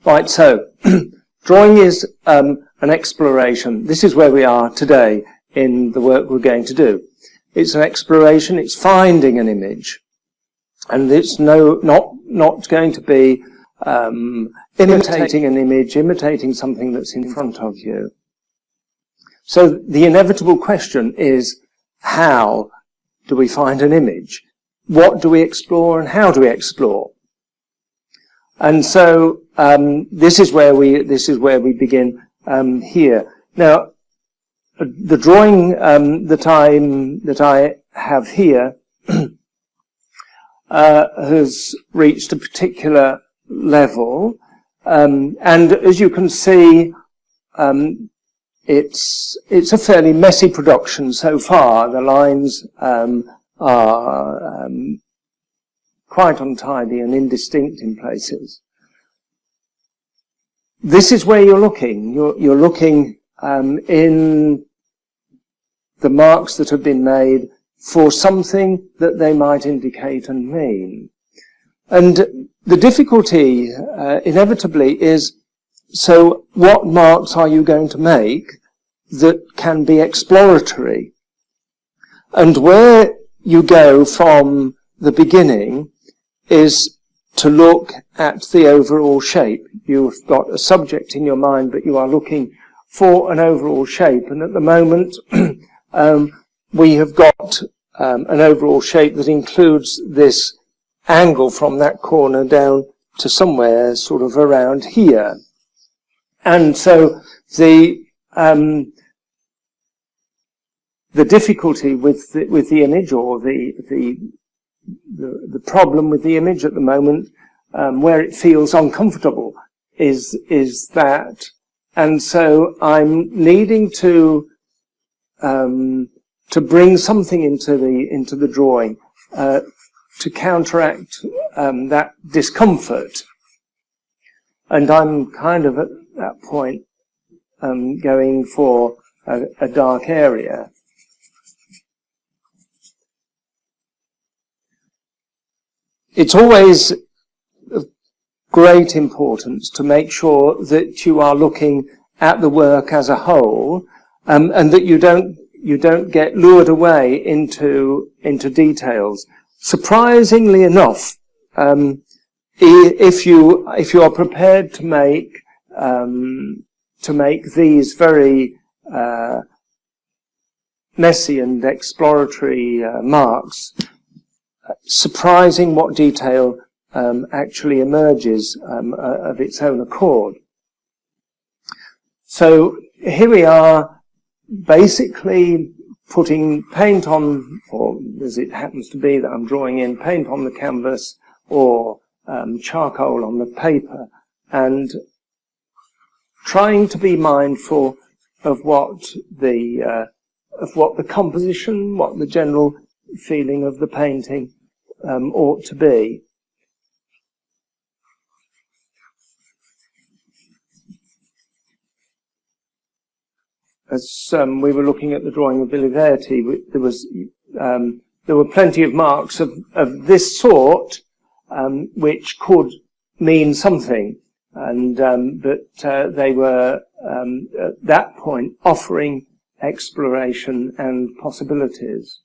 Right, so drawing is an exploration. This is where we are today in the work we're going to do. It's an exploration, it's finding an image. And it's not going to be imitating an image, imitating something that's in front of you. So the inevitable question is, how do we find an image? What do we explore and how do we explore? And so this is where we begin here. Now, the drawing that I have here has reached a particular level, and as you can see, it's a fairly messy production so far. The lines are quite untidy and indistinct in places. This is where you're looking. You're looking in the marks that have been made for something that they might indicate and mean. And the difficulty, inevitably, is, so what marks are you going to make that can be exploratory? And where you go from the beginning is to look at the overall shape. You've got a subject in your mind, but you are looking for an overall shape. And at the moment, we have got an overall shape that includes this angle from that corner down to somewhere sort of around here. And so the difficulty with the image, or the problem with the image at the moment, where it feels uncomfortable, is that, and so I'm needing to bring something into the drawing to counteract that discomfort. And I'm kind of at that point going for a dark area. It's always of great importance to make sure that you are looking at the work as a whole, and that you don't get lured away into details. Surprisingly enough, if you are prepared to make these very messy and exploratory marks, surprising what detail actually emerges of its own accord. So here we are, basically putting paint on, or as it happens to be that I'm drawing in, paint on the canvas or charcoal on the paper, and trying to be mindful of what the composition, what the general feeling of the painting ought to be. As we were looking at the drawing of Billy Verity, there were plenty of marks of this sort, which could mean something, and but they were at that point offering exploration and possibilities.